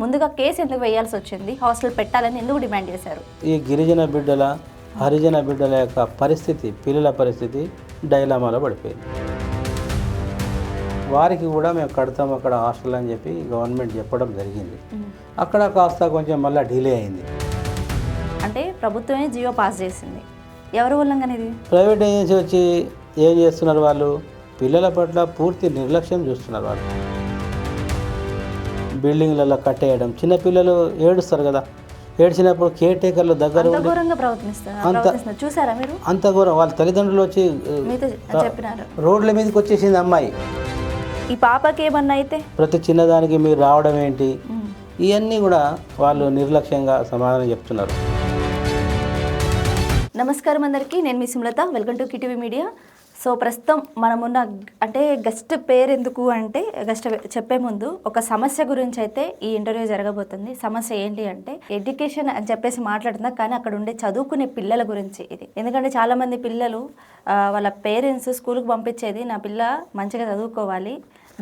ముందుగా కేసు ఎందుకు వేయాల్సి వచ్చింది, హాస్టల్ పెట్టాలని ఎందుకు డిమాండ్ చేశారు? ఈ గిరిజన బిడ్డల హరిజన బిడ్డల యొక్క పరిస్థితి, పిల్లల పరిస్థితి డైలామాలో పడిపోయింది. వారికి కూడా మేము కడతాం అక్కడ హాస్టల్ అని చెప్పి గవర్నమెంట్ చెప్పడం జరిగింది. అక్కడ కాస్త కొంచెం మళ్ళీ డిలే అయింది. అంటే ప్రభుత్వమే జియో పాస్ చేసింది, ఎవరు ఉల్లంఘన ఇది? ప్రైవేట్ ఏజెన్సీ వచ్చి ఏం చేస్తున్నారు, వాళ్ళు పిల్లల పట్ల పూర్తి నిర్లక్ష్యం చూస్తున్నారు. వాళ్ళు బిల్డింగ్లలో కట్టేయడం, చిన్నపిల్లలు ఏడుస్తారు కదా, ఏడ్చినప్పుడు కేర్ టేకర్లు దగ్గర చూసారా మీరు? అంత ఘోరం. వాళ్ళ తల్లిదండ్రులు వచ్చి చెప్పినారు, రోడ్ల మీదకి వచ్చేసింది అమ్మాయి. ఈ పాపకి ఏమన్నా అయితే ప్రతి చిన్నదానికి మీరు రావడం ఏంటి, ఇవన్నీ కూడా వాళ్ళు నిర్లక్ష్యంగా సమాధానం చెప్తున్నారు. నమస్కారం అందరికీ, నేను మీ సుమలత, వెల్కమ్ టు కిటీవీ మీడియా. సో ప్రస్తుతం మనమున్న అంటే గెస్ట్ పేరు ఎందుకు అంటే గెస్ట్ చెప్పే ముందు ఒక సమస్య గురించి అయితే ఈ ఇంటర్వ్యూ జరగబోతుంది. సమస్య ఏంటి అంటే ఎడ్యుకేషన్ అని చెప్పేసి మాట్లాడుతున్నా, కానీ అక్కడ ఉండే చదువుకునే పిల్లల గురించి ఇది. ఎందుకంటే చాలామంది పిల్లలు వాళ్ళ పేరెంట్స్ స్కూల్కి పంపించేది నా పిల్ల మంచిగా చదువుకోవాలి,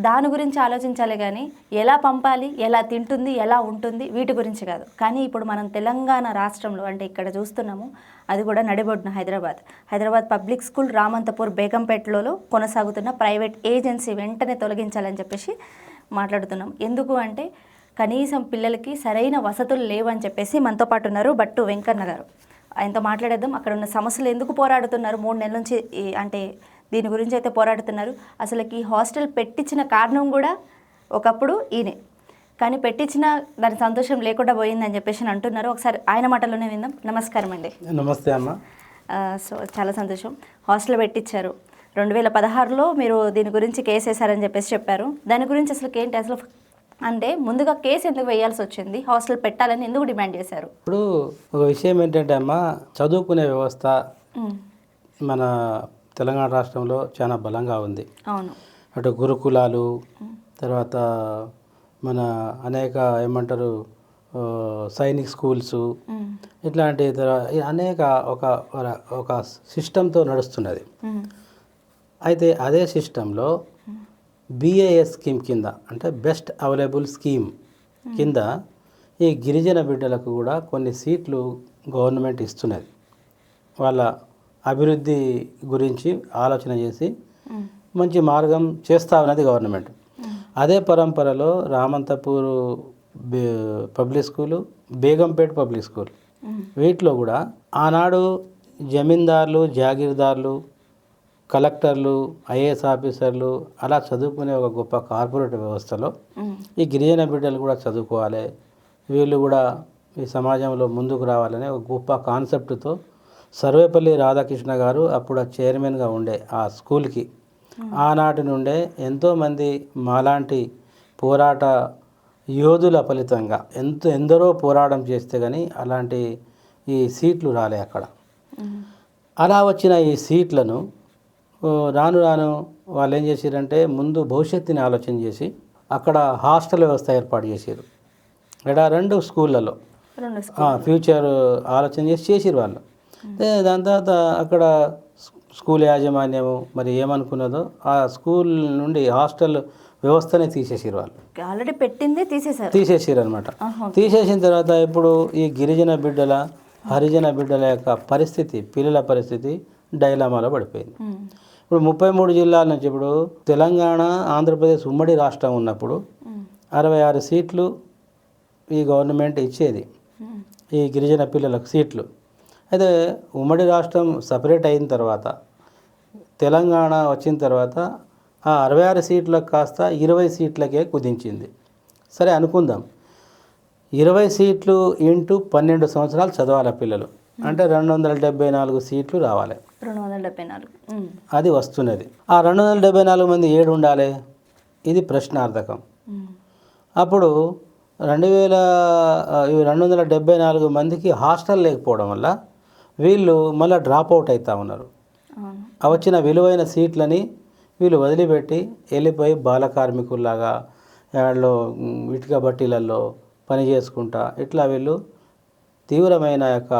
దాని గురించి ఆలోచించాలి, కానీ ఎలా పంపాలి, ఎలా తింటుంది, ఎలా ఉంటుంది, వీటి గురించి కాదు. కానీ ఇప్పుడు మనం తెలంగాణ రాష్ట్రంలో అంటే ఇక్కడ చూస్తున్నాము, అది కూడా నడిబొడ్డున హైదరాబాద్ పబ్లిక్ స్కూల్ రామంతపూర్ బేగంపేటలో కొనసాగుతున్న ప్రైవేట్ ఏజెన్సీ వెంటనే తొలగించాలని చెప్పేసి మాట్లాడుతున్నాం. ఎందుకు అంటే కనీసం పిల్లలకి సరైన వసతులు లేవని చెప్పేసి మనతో పాటు ఉన్నారు బట్టు వెంకన్న గారు. ఆయనతో మాట్లాడేద్దాం. అక్కడ ఉన్న సమస్యలు ఎందుకు పోరాడుతున్నారు, 3 నెలల నుంచి అంటే దీని గురించి అయితే పోరాడుతున్నారు. అసలుకి హాస్టల్ పెట్టించిన కారణం కూడా ఒకప్పుడు ఈయనే, కానీ పెట్టించిన దాని సంతోషం లేకుండా పోయిందని చెప్పేసి అంటున్నారు. ఒకసారి ఆయన మాటల్లోనే విందాం. నమస్కారం అండి. నమస్తే అమ్మ. సో చాలా సంతోషం, హాస్టల్ పెట్టించారు. 2016లో మీరు దీని గురించి కేసు వేశారని చెప్పేసి చెప్పారు. దాని గురించి అసలు ఏంటి, అసలు అంటే ముందుగా కేసు ఎందుకు వేయాల్సి వచ్చింది, హాస్టల్ పెట్టాలని ఎందుకు డిమాండ్ చేశారు? ఇప్పుడు ఒక విషయం ఏంటంటే అమ్మ, చదువుకునే వ్యవస్థ మన తెలంగాణ రాష్ట్రంలో చాలా బలంగా ఉంది. అవును. అటు గురుకులాలు, తర్వాత మన అనేక ఏమంటారు సైనిక్ స్కూల్స్, ఇట్లాంటి అనేక ఒక సిస్టంతో నడుస్తున్నది. అయితే అదే సిస్టంలో BAS స్కీమ్ కింద, అంటే బెస్ట్ అవైలబుల్ స్కీమ్ కింద ఈ గిరిజన బిడ్డలకు కూడా కొన్ని సీట్లు గవర్నమెంట్ ఇస్తున్నది. వాళ్ళ అభివృద్ధి గురించి ఆలోచన చేసి మంచి మార్గం చేస్తూ ఉన్నది గవర్నమెంట్. అదే పరంపరలో Ramanthapur public school, Begumpet public school, వీటిలో కూడా ఆనాడు జమీందారులు, జాగీర్దారులు, కలెక్టర్లు, IAS ఆఫీసర్లు అలా చదువుకునే ఒక గొప్ప కార్పొరేట్ వ్యవస్థలో ఈ గిరిజన బిడ్డలు కూడా చదువుకోవాలి, వీళ్ళు కూడా ఈ సమాజంలో ముందుకు రావాలనే ఒక గొప్ప కాన్సెప్ట్తో సర్వేపల్లి రాధాకృష్ణ గారు అప్పుడు చైర్మన్గా ఉండే ఆ స్కూల్కి ఆనాటి నుండే ఎంతోమంది మాలాంటి పోరాట యోధుల ఫలితంగా ఎందరో పోరాటం చేస్తే కానీ అలాంటి ఈ సీట్లు రాలే అక్కడ. అలా వచ్చిన ఈ సీట్లను రాను రాను వాళ్ళు ఏం చేశారంటే ముందు భవిష్యత్తుని ఆలోచన చేసి అక్కడ హాస్టల్ వ్యవస్థ ఏర్పాటు చేశారు. ఇక్కడ 2 స్కూళ్ళలో ఫ్యూచర్ ఆలోచన చేసిరు వాళ్ళు. దాని తర్వాత అక్కడ స్కూల్ యాజమాన్యము మరి ఏమనుకున్నదో ఆ స్కూల్ నుండి హాస్టల్ వ్యవస్థనే తీసేసారు వాళ్ళు. ఆల్రెడీ పెట్టిందే తీసేసారు అనమాట. తీసేసిన తర్వాత ఇప్పుడు ఈ గిరిజన బిడ్డల హరిజన బిడ్డల యొక్క పరిస్థితి, పిల్లల పరిస్థితి డైలామాలో పడిపోయింది. ఇప్పుడు 33 జిల్లాల నుంచి ఇప్పుడు తెలంగాణ ఆంధ్రప్రదేశ్ ఉమ్మడి రాష్ట్రం ఉన్నప్పుడు 66 సీట్లు ఈ గవర్నమెంట్ ఇచ్చేది ఈ గిరిజన పిల్లలకు సీట్లు. అయితే ఉమ్మడి రాష్ట్రం సపరేట్ అయిన తర్వాత తెలంగాణ వచ్చిన తర్వాత ఆ 66 సీట్లకు కాస్త 20 సీట్లకే కుదించింది. సరే అనుకుందాం, 20 సీట్లు ఇంటూ 12 సంవత్సరాలు చదవాలి పిల్లలు, అంటే 274 సీట్లు రావాలి. 274 అది వస్తున్నది. ఆ 274 మంది ఏడు ఉండాలి, ఇది ప్రశ్నార్థకం. అప్పుడు 274 మందికి హాస్టల్ లేకపోవడం వల్ల వీళ్ళు మళ్ళీ డ్రాప్ అవుట్ అవుతూ ఉన్నారు. వచ్చిన విలువైన సీట్లని వీళ్ళు వదిలిపెట్టి వెళ్ళిపోయి బాల కార్మికుల్లాగా వాళ్ళు ఇటుక బట్టీలలో పని చేసుకుంటా ఇట్లా వీళ్ళు తీవ్రమైన యొక్క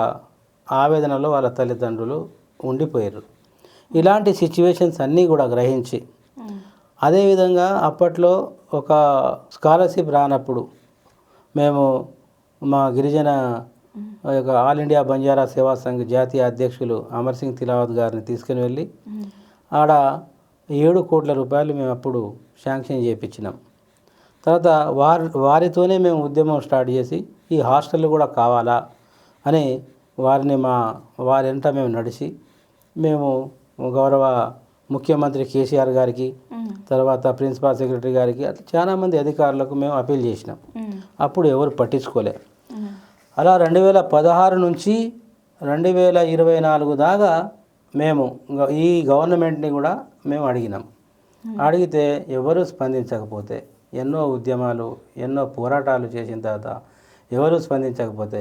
ఆవేదనలో వాళ్ళ తల్లిదండ్రులు ఉండిపోయారు. ఇలాంటి సిచ్యువేషన్స్ అన్నీ కూడా గ్రహించి అదేవిధంగా అప్పట్లో ఒక స్కాలర్షిప్ రానప్పుడు మేము మా గిరిజన యొక్క ఆల్ ఇండియా బంజారా సేవా సంఘ్ జాతీయ అధ్యక్షులు అమర్ సింగ్ తిలావత్ గారిని తీసుకుని వెళ్ళి ఆడ 7 కోట్ల రూపాయలు మేము అప్పుడు శాంక్షన్ చేయించినాం. తర్వాత వారితోనే మేము ఉద్యమం స్టార్ట్ చేసి ఈ హాస్టల్ కూడా కావాలా అని వారింట మేము నడిచి మేము గౌరవ ముఖ్యమంత్రి కేసీఆర్ గారికి, తర్వాత ప్రిన్సిపాల్ సెక్రటరీ గారికి అట్లా చాలామంది అధికారులకు మేము అప్పీల్ చేసినాం. అప్పుడు ఎవరు పట్టించుకోలే. అలా 2016 నుంచి 2024 దాకా మేము ఈ గవర్నమెంట్ని కూడా మేము అడిగినాం. అడిగితే ఎవరు స్పందించకపోతే, ఎన్నో ఉద్యమాలు ఎన్నో పోరాటాలు చేసిన తర్వాత ఎవరు స్పందించకపోతే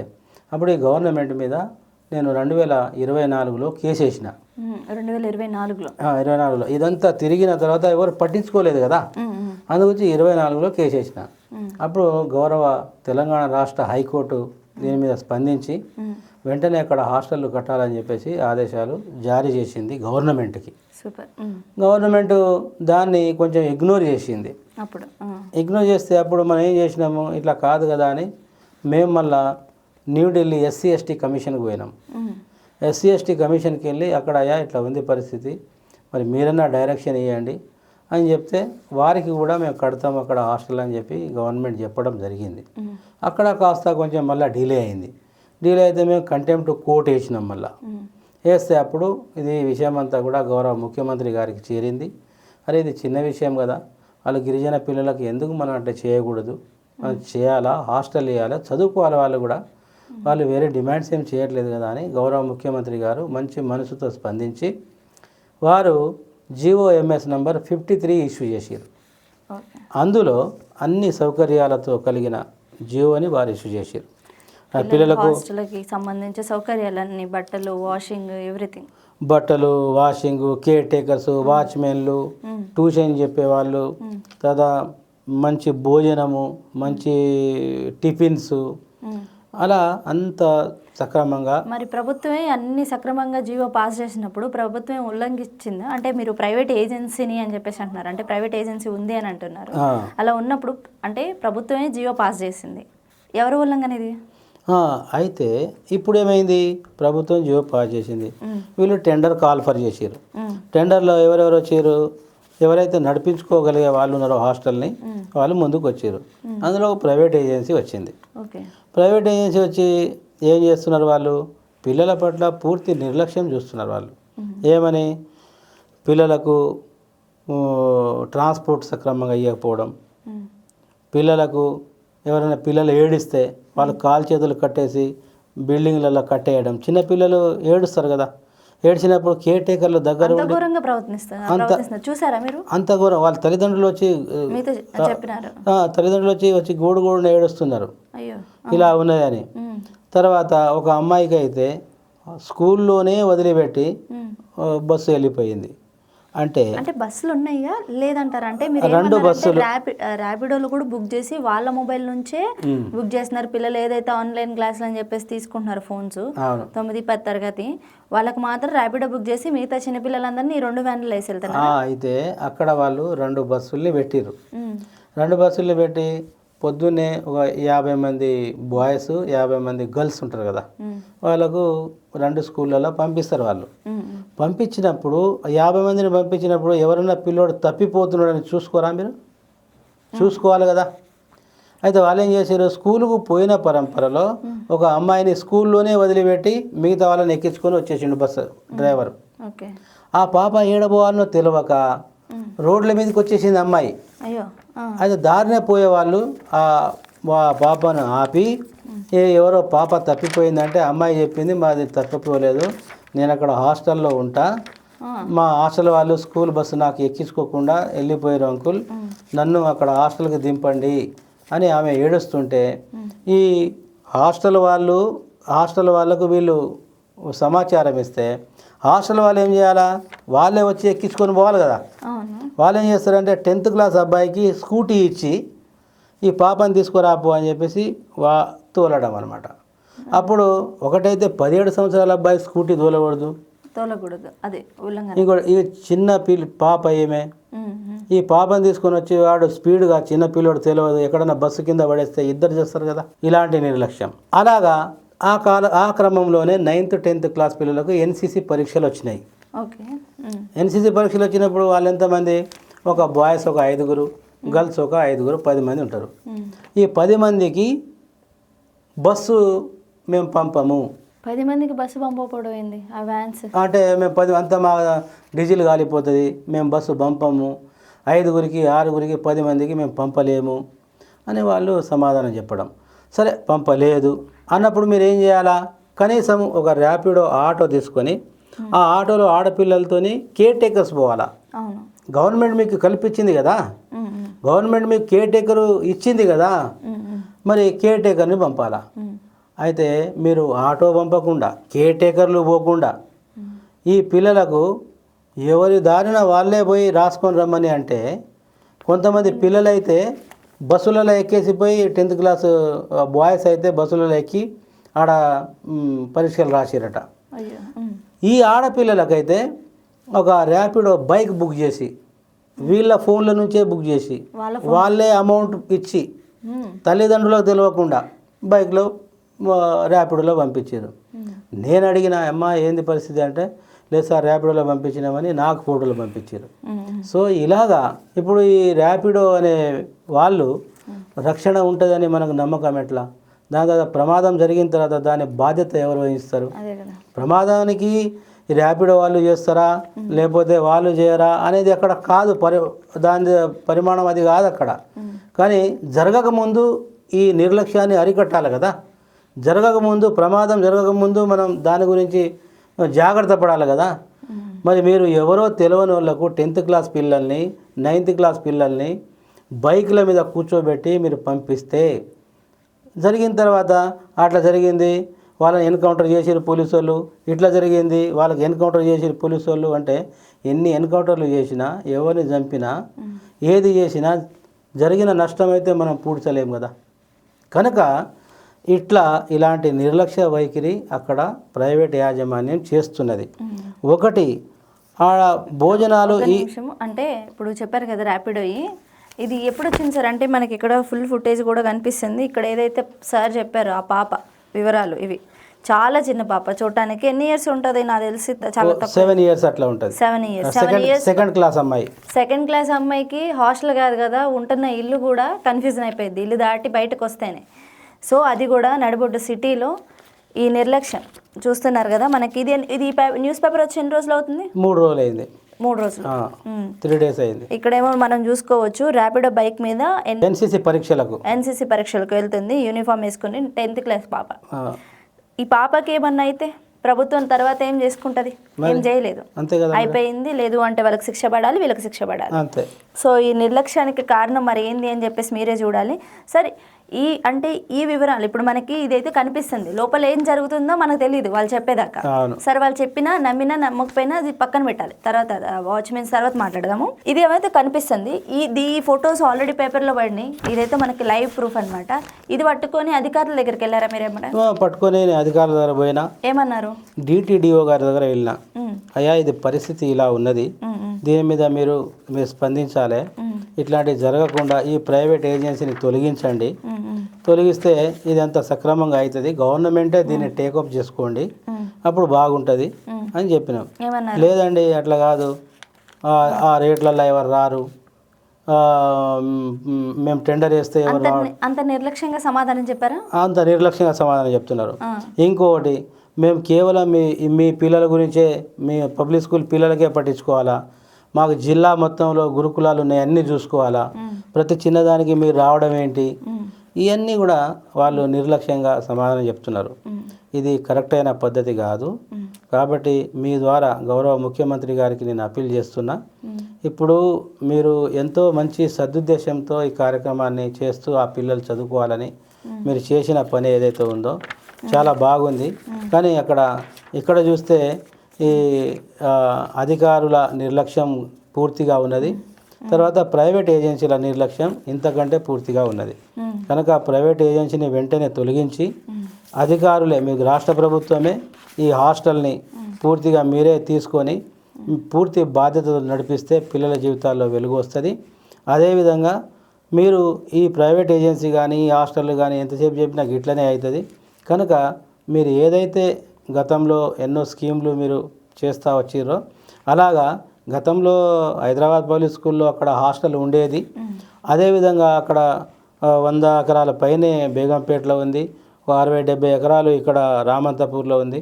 అప్పుడు ఈ గవర్నమెంట్ మీద నేను 2024లో కేసు వేసిన. 2024లో ఇదంతా తిరిగిన తర్వాత ఎవరు పట్టించుకోలేదు కదా, అందుగురించి 24లో కేసు వేసిన. అప్పుడు గౌరవ తెలంగాణ రాష్ట్ర హైకోర్టు దీని మీద స్పందించి వెంటనే అక్కడ హాస్టళ్ళు కట్టాలని చెప్పేసి ఆదేశాలు జారీ చేసింది గవర్నమెంట్కి. గవర్నమెంట్ దాన్ని కొంచెం ఇగ్నోర్ చేసింది. ఇగ్నోర్ చేస్తే అప్పుడు మనం ఏం చేసినాము, ఇట్లా కాదు కదా అని మేము మళ్ళా న్యూఢిల్లీ SC/ST కమిషన్కి పోయినాం. SC/ST కమిషన్కి వెళ్ళి అక్కడ అయ్యా ఇట్లా ఉంది పరిస్థితి, మరి మీరన్నా డైరెక్షన్ ఇవ్వండి అని చెప్తే వారికి కూడా మేము కడతాం అక్కడ హాస్టల్ అని చెప్పి గవర్నమెంట్ చెప్పడం జరిగింది. అక్కడ కాస్త కొంచెం మళ్ళీ డిలే అయింది. డిలే అయితే మేము కంటెంప్ట్ కోర్టు వేసినాం. మళ్ళీ వేస్తే అప్పుడు ఇది విషయం అంతా కూడా గౌరవ ముఖ్యమంత్రి గారికి చేరింది. అరే ఇది చిన్న విషయం కదా, వాళ్ళు గిరిజన పిల్లలకు ఎందుకు మనం అంటే చేయకూడదు, మనం చేయాలా, హాస్టల్ వేయాలా, చదువుకోవాలి, వాళ్ళు కూడా వాళ్ళు వేరే డిమాండ్స్ ఏం చేయట్లేదు కదా అని గౌరవ ముఖ్యమంత్రి గారు మంచి మనసుతో స్పందించి వారు GOMS నంబర్ 53 ఇష్యూ చేశారు. అందులో అన్ని సౌకర్యాలతో కలిగిన జియోని వారు ఇష్యూ చేశారు. పిల్లలకు సంబంధించిన సౌకర్యాలన్నీ, బట్టలు, వాషింగ్, ఎవ్రీథింగ్, బట్టలు, వాషింగ్, కేర్ టేకర్స్, వాచ్మెన్లు, ట్యూషన్ చెప్పేవాళ్ళు, తర్వాత మంచి భోజనము, మంచి టిఫిన్స్, అలా అంత సక్రమంగా. మరి ప్రభుత్వమే అన్ని సక్రమంగా జీవో పాస్ చేసినప్పుడు ప్రభుత్వం ఉల్లంఘించిందా? అంటే మీరు ప్రైవేట్ ఏజెన్సీని అని చెప్పేసి అంటున్నారు, అంటే ప్రైవేట్ ఏజెన్సీ ఉంది అని అంటున్నారు. అలా ఉన్నప్పుడు అంటే ప్రభుత్వమే జీవో పాస్ చేసింది, ఎవరు ఉల్లంఘన ఇది? అయితే ఇప్పుడు ఏమైంది, ప్రభుత్వం జీవో పాస్ చేసింది, వీళ్ళు టెండర్ కాల్ఫర్ చేసారు. టెండర్లో ఎవరెవరు వచ్చారు, ఎవరైతే నడిపించుకోగలిగే వాళ్ళు ఉన్నారో హాస్టల్ని వాళ్ళు ముందుకు వచ్చారు. అందులో ఒక ప్రైవేట్ ఏజెన్సీ వచ్చింది. ప్రైవేట్ ఏజెన్సీ వచ్చి ఏం చేస్తున్నారు, వాళ్ళు పిల్లల పట్ల పూర్తి నిర్లక్ష్యం చూస్తున్నారు. వాళ్ళు ఏమని, పిల్లలకు ట్రాన్స్పోర్ట్ సక్రమంగా ఇవ్వకపోవడం, పిల్లలకు ఎవరైనా పిల్లలు ఏడిస్తే వాళ్ళు కాలు చేతులు కట్టేసి బిల్డింగ్లలో కట్టేయడం. చిన్నపిల్లలు ఏడుస్తారు కదా, ఏడ్చినప్పుడు కేర్ టేకర్లు దగ్గర చూసారా మీరు? అంత ఘోరం. వాళ్ళ తల్లిదండ్రులు వచ్చి గోడు ఏడుస్తున్నారు ఇలా ఉన్నదని. తర్వాత ఒక అమ్మాయికి అయితే స్కూల్లోనే వదిలిపెట్టి బస్సు వెళ్ళిపోయింది. అంటే బస్సులు ఉన్నాయా లేదంటారా? అంటే మీరు 2 బస్సులు ర్యాపిడోలు కూడా బుక్ చేసి వాళ్ళ మొబైల్ నుంచే బుక్ చేస్తున్నారు. పిల్లలు ఏదైతే ఆన్లైన్ క్లాసులు అని చెప్పేసి తీసుకుంటున్నారు ఫోన్స్, 9-10 తరగతి వాళ్ళకి మాత్రం ర్యాపిడో బుక్ చేసి మిగతా చిన్నపిల్లలందరినీ 2 వ్యాన్లు వేసి వెళ్తారు. అయితే అక్కడ వాళ్ళు 2 బస్సుల్ని పెట్టిర్రు. 2 బస్సుల్ని పెట్టి పొద్దున్నే ఒక 50 మంది బాయ్స్ 50 మంది గర్ల్స్ ఉంటారు కదా, వాళ్ళకు 2 స్కూళ్ళలో పంపిస్తారు. వాళ్ళు పంపించినప్పుడు 50 మందిని పంపించినప్పుడు ఎవరన్నా పిల్లోడు తప్పిపోతున్నాడని చూసుకోరా మీరు? చూసుకోవాలి కదా. అయితే వాళ్ళు ఏం చేశారు, స్కూలుకు పోయిన పరంపరలో ఒక అమ్మాయిని స్కూల్లోనే వదిలిపెట్టి మిగతా వాళ్ళని ఎక్కించుకొని వచ్చేసిండు బస్సు డ్రైవర్. ఆ పాప ఏడబోవాలనో తెలియక రోడ్ల మీదకి వచ్చేసింది అమ్మాయి. అయితే దారినే పోయేవాళ్ళు ఆ పాపను ఆపి, ఎవరో పాప తప్పిపోయిందంటే అమ్మాయి చెప్పింది, మాది తప్పిపోలేదు, నేను అక్కడ హాస్టల్లో ఉంటా, మా హాస్టల్ వాళ్ళు స్కూల్ బస్సు నాకు ఎక్కించుకోకుండా వెళ్ళిపోయారు అంకుల్, నన్ను అక్కడ హాస్టల్కి దింపండి అని ఆమె ఏడుస్తుంటే ఈ హాస్టల్ వాళ్ళకు వీళ్ళు సమాచారం ఇస్తే హాస్టల్ వాళ్ళు ఏం చేయాలా, వాళ్ళే వచ్చి ఎక్కించుకొని పోవాలి కదా. వాళ్ళు ఏం చేస్తారంటే 10th క్లాస్ అబ్బాయికి స్కూటీ ఇచ్చి ఈ పాపని తీసుకురాపో అని చెప్పేసి తోలడం అనమాట. అప్పుడు ఒకటైతే 17 సంవత్సరాల అబ్బాయి స్కూటీ తోలకూడదు, తోలకూడదు, అదే ఉల్లంఘన. ఇంకోటి ఈ చిన్న పాప ఏమే, ఈ పాపను తీసుకొని వచ్చి వాడు స్పీడ్గా చిన్న పిల్లోడు తెలియదు ఎక్కడన్నా బస్సు కింద పడేస్తే ఇద్దరు చేస్తారు కదా, ఇలాంటి నిర్లక్ష్యం. అలాగా ఆ క్రమంలోనే 9th 10th క్లాస్ పిల్లలకు ఎన్సీసీ పరీక్షలు వచ్చినాయి. ఓకే. ఎన్సీసీ పరీక్షలు వచ్చినప్పుడు వాళ్ళు ఎంతమంది, ఒక బాయ్స్ ఒక 5గురు, గర్ల్స్ ఒక 5గురు, 10 మంది ఉంటారు. ఈ 10 మందికి బస్సు మేము పంపము. 10 మందికి బస్సు పంపకపోవడం ఏంది, ఆ వ్యాన్స్ అంటే మేము 10 అంతా మా డీజిల్ కాలిపోతుంది, మేము బస్సు పంపము, 5గురికి 6గురికి 10 మందికి మేము పంపలేము అని వాళ్ళు సమాధానం చెప్పడం. సరే పంపలేదు అన్నప్పుడు మీరు ఏం చేయాలా, కనీసం ఒక ర్యాపిడో ఆటో తీసుకొని ఆ ఆటోలో ఆడపిల్లలతోని కేర్ టేకర్స్ పోవాలా. అవును, గవర్నమెంట్ మీకు కల్పించింది కదా, గవర్నమెంట్ మీకు కేర్ టేకర్ ఇచ్చింది కదా, మరి కేర్ టేకర్ని పంపాలా. అయితే మీరు ఆటో పంపకుండా కేర్ టేకర్లు పోకుండా ఈ పిల్లలకు ఎవరి దారిన వాళ్ళే పోయి రాసుకొని రమ్మని అంటే, కొంతమంది పిల్లలైతే బస్సులలో ఎక్కేసిపోయి 10th క్లాస్ బాయ్స్ అయితే బస్సులలో ఎక్కి ఆడ పరీక్షలు రాసిరట. ఈ ఆడపిల్లలకైతే ఒక ర్యాపిడో బైక్ బుక్ చేసి వీళ్ళ ఫోన్ల నుంచే బుక్ చేసి వాళ్ళే అమౌంట్ ఇచ్చి తల్లిదండ్రులకు తెలియకుండా బైక్లో ర్యాపిడోలో పంపించారు. నేను అడిగిన అమ్మ ఏంది పరిస్థితి అంటే, లేదు సార్ ర్యాపిడోలో పంపించినామని నాకు ఫోటోలు పంపించారు. సో ఇలాగా ఇప్పుడు ఈ ర్యాపిడో అనే వాళ్ళు రక్షణ ఉంటుందని మనకు నమ్మకం ఎట్లా, దాని తర్వాత ప్రమాదం జరిగిన తర్వాత దాని బాధ్యత ఎవరు వహిస్తారు. ప్రమాదానికి ఈ ర్యాపిడో వాళ్ళు చేస్తారా లేకపోతే వాళ్ళు చేయరా అనేది అక్కడ కాదు, దాని పరిమాణం అది కాదు అక్కడ. కానీ జరగకముందు ఈ నిర్లక్ష్యాన్ని అరికట్టాలి కదా, జరగకముందు ప్రమాదం జరగకముందు మనం దాని గురించి జాగ్రత్త పడాలి కదా. మరి మీరు ఎవరో తెలియని వాళ్ళకు 10th క్లాస్ పిల్లల్ని 9th క్లాస్ పిల్లల్ని బైక్ల మీద కూర్చోబెట్టి మీరు పంపిస్తే, జరిగిన తర్వాత అట్లా జరిగింది వాళ్ళని ఎన్కౌంటర్ చేసిరు పోలీసు వాళ్ళు, ఇట్లా జరిగింది వాళ్ళకి ఎన్కౌంటర్ చేసిరు పోలీసు వాళ్ళు అంటే, ఎన్ని ఎన్కౌంటర్లు చేసినా ఎవరిని చంపినా ఏది చేసినా జరిగిన నష్టం అయితే మనం పూడ్చలేము కదా. కనుక ఇలాంటి నిర్లక్ష్య వైఖరి అక్కడ ప్రైవేట్ యాజమాన్యం చేస్తున్నది. ఒకటి భోజనాలు అంటే ఇప్పుడు చెప్పారు కదా ర్యాపిడో, ఇది ఎప్పుడు వచ్చింది సార్ అంటే మనకి ఇక్కడ ఫుల్ ఫుటేజ్ కూడా కనిపిస్తుంది. ఇక్కడ ఏదైతే సార్ చెప్పారో ఆ పాప వివరాలు ఇవి, చాలా చిన్న పాప, చూడటానికి ఎన్ని ఇయర్స్ ఉంటుంది నాకు తెలిసి చాలా 7 years అట్లా ఉంటుంది. 7 years సెకండ్ క్లాస్ అమ్మాయి. సెకండ్ క్లాస్ అమ్మాయికి హాస్టల్ కాదు కదా, ఉంటున్న ఇల్లు కూడా కన్ఫ్యూజన్ అయిపోయింది ఇల్లు దాటి బయటకు వస్తేనే. సో అది కూడా నడిబొడ్డు సిటీలో ఈ నిర్లక్ష్యం చూస్తున్నారు కదా. మనకి ఇది న్యూస్ పేపర్ వచ్చి ఎన్ని రోజులు అవుతుంది? 3 రోజులు అయింది. 3 రోజులు, 3 days అయింది. ఇక్కడేమో మనం చూసుకోవచ్చు ర్యాపిడో బైక్ మీద ఎన్సీసీ పరీక్షలకు వెళ్తుంది, యూనిఫామ్ వేసుకుని 10th క్లాస్ పాప. ఈ పాపకి ఏమన్నా అయితే ప్రభుత్వం తర్వాత ఏం చేసుకుంటది? ఏం చేయలేదు, అయిపోయింది. లేదు అంటే వాళ్ళకి శిక్ష పడాలి, వీళ్ళకి శిక్ష పడాలి. సో ఈ నిర్లక్ష్యానికి కారణం మరి ఏంది అని చెప్పేసి మీరే చూడాలి. సరే ఈ వివరాలు ఇప్పుడు మనకి ఇదైతే కనిపిస్తుంది, లోపల ఏం జరుగుతుందో మనకు తెలియదు వాళ్ళు చెప్పేదాకా. సరే వాళ్ళు చెప్పినా నమ్మినా నమ్మకపోయినా అది పక్కన పెట్టాలి, తర్వాత వాచ్మెన్స్ తర్వాత మాట్లాడదాము. ఇది ఏమైతే కనిపిస్తుంది ఈ ఫొటోస్ ఆల్రెడీ పేపర్లో పడినాయి, ఇదైతే మనకి లైవ్ ప్రూఫ్ అనమాట. ఇది పట్టుకొని అధికారుల దగ్గరికి వెళ్ళారా మీరేమన్నా? పట్టుకొని అధికారుల దగ్గర పోయినా, ఏమన్నారు? DTDO గారి దగ్గర వెళ్ళినా, అయ్యా ఇది పరిస్థితి ఇలా ఉన్నది, దీని మీద మీరు స్పందించాలి, ఇట్లాంటివి జరగకుండా ఈ ప్రైవేట్ ఏజెన్సీని తొలగించండి, తొలగిస్తే ఇదంతా సక్రమంగా అవుతుంది, గవర్నమెంటే దీన్ని టేకప్ చేసుకోండి, అప్పుడు బాగుంటుంది అని చెప్పినాం. లేదండి అట్లా కాదు, ఆ రేట్లలో ఎవరు రారు, మేము టెండర్ వేస్తే ఎవరు, అంత నిర్లక్ష్యంగా సమాధానం చెప్పారా? అంత నిర్లక్ష్యంగా సమాధానం చెప్తున్నారు. ఇంకొకటి, మేము కేవలం మీ పిల్లల గురించే, మీ పబ్లిక్ స్కూల్ పిల్లలకే పట్టించుకోవాలా, మాకు జిల్లా మొత్తంలో గురుకులాలు ఉన్నాయి అన్నీ చూసుకోవాలా, ప్రతి చిన్నదానికి మీరు రావడం ఏంటి, ఇవన్నీ కూడా వాళ్ళు నిర్లక్ష్యంగా సమాధానం చెప్తున్నారు. ఇది కరెక్ట్ అయిన పద్ధతి కాదు. కాబట్టి మీ ద్వారా గౌరవ ముఖ్యమంత్రి గారికి నేను అప్పీల్ చేస్తున్నా, ఇప్పుడు మీరు ఎంతో మంచి సదుద్దేశంతో ఈ కార్యక్రమాన్ని చేస్తూ ఆ పిల్లలు చదువుకోవాలని మీరు చేసిన పని ఏదైతే ఉందో చాలా బాగుంది. కానీ ఇక్కడ చూస్తే ఈ అధికారుల నిర్లక్ష్యం పూర్తిగా ఉన్నది, తర్వాత ప్రైవేట్ ఏజెన్సీల నిర్లక్ష్యం ఇంతకంటే పూర్తిగా ఉన్నది. కనుక ప్రైవేట్ ఏజెన్సీని వెంటనే తొలగించి అధికారులే, మీకు రాష్ట్ర ప్రభుత్వమే ఈ హాస్టల్ని పూర్తిగా మీరే తీసుకొని పూర్తి బాధ్యతలు నడిపిస్తే పిల్లల జీవితాల్లో వెలుగు వస్తుంది. అదేవిధంగా మీరు ఈ ప్రైవేట్ ఏజెన్సీ కానీ ఈ హాస్టల్ కానీ ఎంతసేపు చెప్పినా ఇట్లనే అవుతుంది. కనుక మీరు ఏదైతే గతంలో ఎన్నో స్కీమ్లు మీరు చేస్తూ వచ్చిర్రో అలాగా గతంలో హైదరాబాద్ పబ్లిక్ స్కూల్లో అక్కడ హాస్టల్ ఉండేది. అదేవిధంగా అక్కడ 100 ఎకరాల పైనే బేగంపేటలో ఉంది, 60-70 ఎకరాలు ఇక్కడ రామంతపూర్లో ఉంది.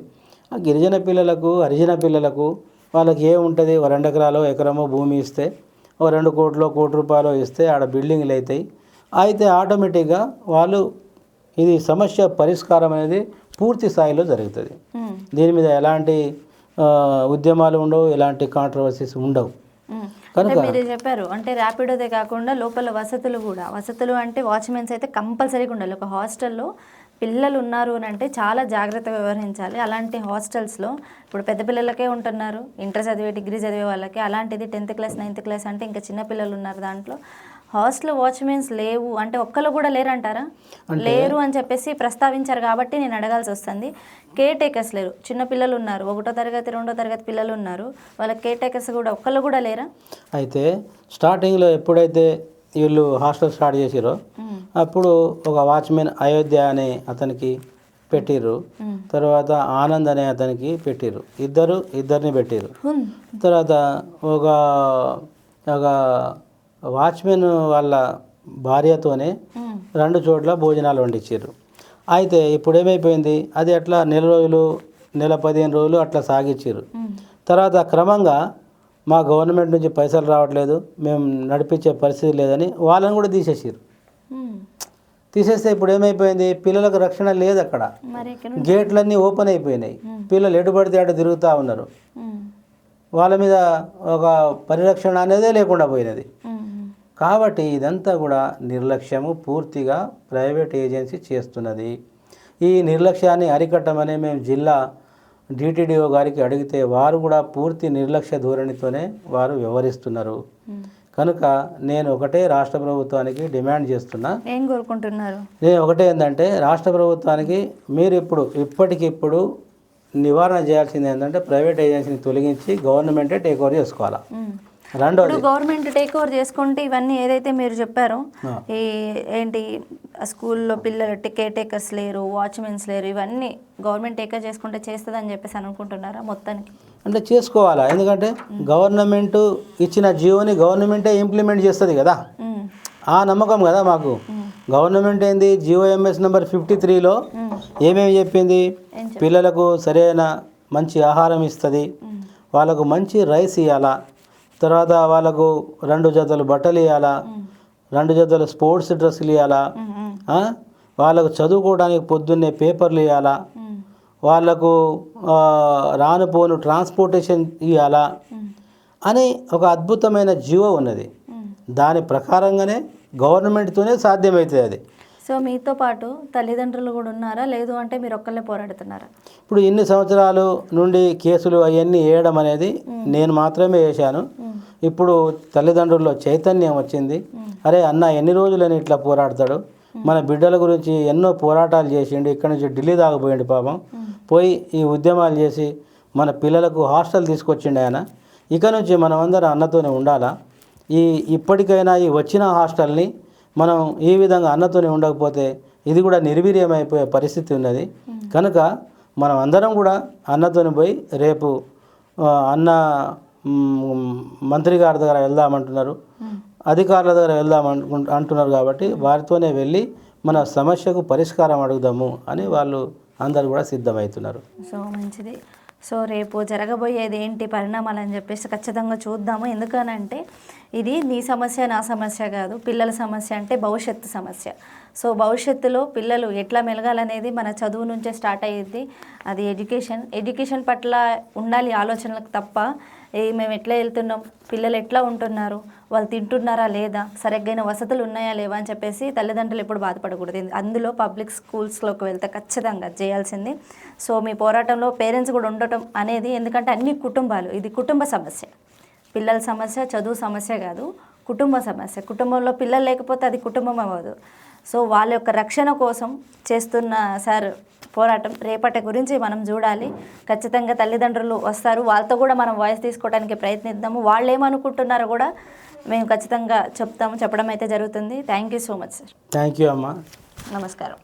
ఆ గిరిజన పిల్లలకు హరిజన పిల్లలకు వాళ్ళకి ఏముంటుంది, 2 ఎకరాలు ఎకరమో భూమి ఇస్తే 2 కోట్లు కోటి రూపాయలు ఇస్తే ఆడ బిల్డింగ్లు అవుతాయి. అయితే ఆటోమేటిక్గా వాళ్ళు ఇది సమస్య పరిష్కారం అనేది పూర్తి స్థాయిలో జరుగుతుంది. దీని మీద ఎలాంటి ఉద్యమాలు ఉండవు, ఎలాంటి కాంట్రవర్సీస్ ఉండవు. అంటే మీరు చెప్పారు అంటే ర్యాపిడోదే కాకుండా లోపల వసతులు అంటే వాచ్మెన్స్ అయితే కంపల్సరీగా ఉండాలి. ఒక హాస్టల్లో పిల్లలు ఉన్నారు అని అంటే చాలా జాగ్రత్తగా వ్యవహరించాలి. అలాంటి హాస్టల్స్లో ఇప్పుడు పెద్ద పిల్లలకే ఉంటున్నారు, ఇంటర్ చదివే డిగ్రీ చదివే వాళ్ళకి, అలాంటిది 10th క్లాస్ 9th క్లాస్ అంటే ఇంకా చిన్న పిల్లలు ఉన్నారు. దాంట్లో హాస్టల్ వాచ్మెన్స్ లేవు అంటే ఒక్కరు కూడా లేరంటారా? లేరు అని చెప్పేసి ప్రస్తావించారు కాబట్టి నేను అడగాల్సి వస్తుంది. కేర్ టేకర్స్ లేరు, చిన్న పిల్లలు ఉన్నారు, 1వ తరగతి 2వ తరగతి పిల్లలు ఉన్నారు, వాళ్ళకి కేర్ టేకర్స్ కూడా ఒక్కరు కూడా లేరా? అయితే స్టార్టింగ్లో ఎప్పుడైతే వీళ్ళు హాస్టల్ స్టార్ట్ చేసిరో అప్పుడు ఒక వాచ్మెన్ అయోధ్య అనే అతనికి పెట్టిర్రు, తర్వాత ఆనంద్ అనే అతనికి పెట్టిర్రు, ఇద్దరిని పెట్టిర్రు. తర్వాత ఒక వాచ్మెన్ వాళ్ళ భార్యతోనే 2 చోట్ల భోజనాలు వండించారు. అయితే ఇప్పుడు ఏమైపోయింది, అది అట్లా నెల రోజులు 15 రోజులు అట్లా సాగించారు. తర్వాత క్రమంగా మా గవర్నమెంట్ నుంచి పైసలు రావట్లేదు, మేము నడిపించే పరిస్థితి లేదని వాళ్ళని కూడా తీసేసారు. తీసేస్తే ఇప్పుడు ఏమైపోయింది, పిల్లలకు రక్షణ లేదు. అక్కడ గేట్లన్నీ ఓపెన్ అయిపోయినాయి, పిల్లలు ఎటు పడితే అటు తిరుగుతూ ఉన్నారు. వాళ్ళ మీద ఒక పరిరక్షణ అనేదే లేకుండా పోయినది. కాబట్టి ఇదంతా కూడా నిర్లక్ష్యము పూర్తిగా ప్రైవేట్ ఏజెన్సీ చేస్తున్నది. ఈ నిర్లక్ష్యాన్ని అరికట్టమని మేము జిల్లా డిటిడిఓ గారికి అడిగితే వారు కూడా పూర్తి నిర్లక్ష్య ధోరణితోనే వారు వ్యవహరిస్తున్నారు. కనుక నేను ఒకటే రాష్ట్ర ప్రభుత్వానికి డిమాండ్ చేస్తున్నా, ఏం కోరుకుంటున్నారు, నేను ఒకటే ఏంటంటే రాష్ట్ర ప్రభుత్వానికి మీరు ఇప్పటికిప్పుడు నివారణ చేయాల్సింది ఏంటంటే ప్రైవేట్ ఏజెన్సీని తొలగించి గవర్నమెంటే టేక్ ఓవర్ చేసుకోవాలా. రెండోది గవర్నమెంట్ టేక్ ఓవర్ చేసుకుంటే ఇవన్నీ ఏదైతే మీరు చెప్పారో ఈ ఏంటి స్కూల్లో పిల్లలు కేర్ టేకర్స్ లేరు, వాచ్మెన్స్ లేరు, ఇవన్నీ గవర్నమెంట్ టేక్ ఓవర్ చేసుకుంటే చేస్తుందని చెప్పేసి అనుకుంటున్నారా? మొత్తానికి అంటే చేసుకోవాలా, ఎందుకంటే గవర్నమెంట్ ఇచ్చిన జియోని గవర్నమెంటే ఇంప్లిమెంట్ చేస్తుంది కదా, ఆ నమ్మకం కదా మాకు. గవర్నమెంట్ ఏంది GOMS నెంబర్ 53లో ఏమేమి చెప్పింది, పిల్లలకు సరైన మంచి ఆహారం ఇస్తుంది, వాళ్ళకు మంచి రైస్ ఇవ్వాలా, తర్వాత వాళ్ళకు 2 జతలు బట్టలు ఇవ్వాలా, 2 జతలు స్పోర్ట్స్ డ్రెస్సులు ఇవ్వాలా, వాళ్ళకు చదువుకోవడానికి పొద్దున్నే పేపర్లు ఇవ్వాలా, వాళ్ళకు రానుపోను ట్రాన్స్పోర్టేషన్ ఇవ్వాలా అని ఒక అద్భుతమైన జియో ఉన్నది. దాని ప్రకారంగానే గవర్నమెంట్తోనే సాధ్యమవుతుంది అది. సో మీతో పాటు తల్లిదండ్రులు కూడా ఉన్నారా, లేదు అంటే మీరు ఒక్కళ్ళే పోరాడుతున్నారా? ఇప్పుడు ఇన్ని సంవత్సరాల నుండి కేసులు అవన్నీ వేయడం అనేది నేను మాత్రమే వేశాను. ఇప్పుడు తల్లిదండ్రుల్లో చైతన్యం వచ్చింది. అరే అన్న ఎన్ని రోజులని ఇట్లా పోరాడతాడు, మన బిడ్డల గురించి ఎన్నో పోరాటాలు చేసిండు, ఇక్కడ నుంచి ఢిల్లీ దాకపోయిండు పాపం, పోయి ఈ ఉద్యమాలు చేసి మన పిల్లలకు హాస్టల్ తీసుకొచ్చిండు ఆయన. ఇక నుంచి మనం అందరం అన్నతోనే ఉండాలా. ఇప్పటికైనా ఈ వచ్చిన హాస్టల్ని మనం ఈ విధంగా అన్నతోనే ఉండకపోతే ఇది కూడా నిర్వీర్యమైపోయే పరిస్థితి ఉన్నది. కనుక మనం అందరం కూడా అన్నతోని పోయి రేపు అన్న మంత్రి గారి దగ్గర వెళ్దామంటున్నారు, అధికారుల దగ్గర అంటున్నారు. కాబట్టి వారితోనే వెళ్ళి మన సమస్యకు పరిష్కారం అడుగుదాము అని వాళ్ళు అందరు కూడా సిద్ధమవుతున్నారు. సో మంచిది. సో రేపు జరగబోయేది ఏంటి పరిణామాలు అని చెప్పేసి ఖచ్చితంగా చూద్దాము. ఎందుకనంటే ఇది నీ సమస్య నా సమస్య కాదు, పిల్లల సమస్య అంటే భవిష్యత్తు సమస్య. సో భవిష్యత్తులో పిల్లలు ఎట్లా మెలగాలనేది మన చదువు నుంచే స్టార్ట్ అయ్యేది. అది ఎడ్యుకేషన్ పట్ల ఉండాలి ఆలోచనలకు తప్ప మేము ఎట్లా వెళ్తున్నాం, పిల్లలు ఎట్లా ఉంటున్నారు, వాళ్ళు తింటున్నారా లేదా, సరిగ్గైన వసతులు ఉన్నాయా లేవా అని చెప్పేసి తల్లిదండ్రులు ఎప్పుడు బాధపడకూడదు. అందులో పబ్లిక్ స్కూల్స్లోకి వెళ్తే ఖచ్చితంగా చేయాల్సింది. సో మీ పోరాటంలో పేరెంట్స్ కూడా ఉండటం అనేది, ఎందుకంటే అన్ని కుటుంబాలు, ఇది కుటుంబ సమస్య, పిల్లల సమస్య చదువు సమస్య కాదు, కుటుంబ సమస్య. కుటుంబంలో పిల్లలు లేకపోతే అది కుటుంబం అవ్వదు. సో వాళ్ళ యొక్క రక్షణ కోసం చేస్తున్న సార్ పోరాటం రేపటి గురించి మనం చూడాలి. ఖచ్చితంగా తల్లిదండ్రులు వస్తారు, వాళ్ళతో కూడా మనం వాయిస్ తీసుకోవడానికి ప్రయత్నిద్దాము. వాళ్ళు ఏమనుకుంటున్నారో కూడా మేము ఖచ్చితంగా చెప్పడం అయితే జరుగుతుంది. Thank you so much sir. Thank you అమ్మా. నమస్కారం.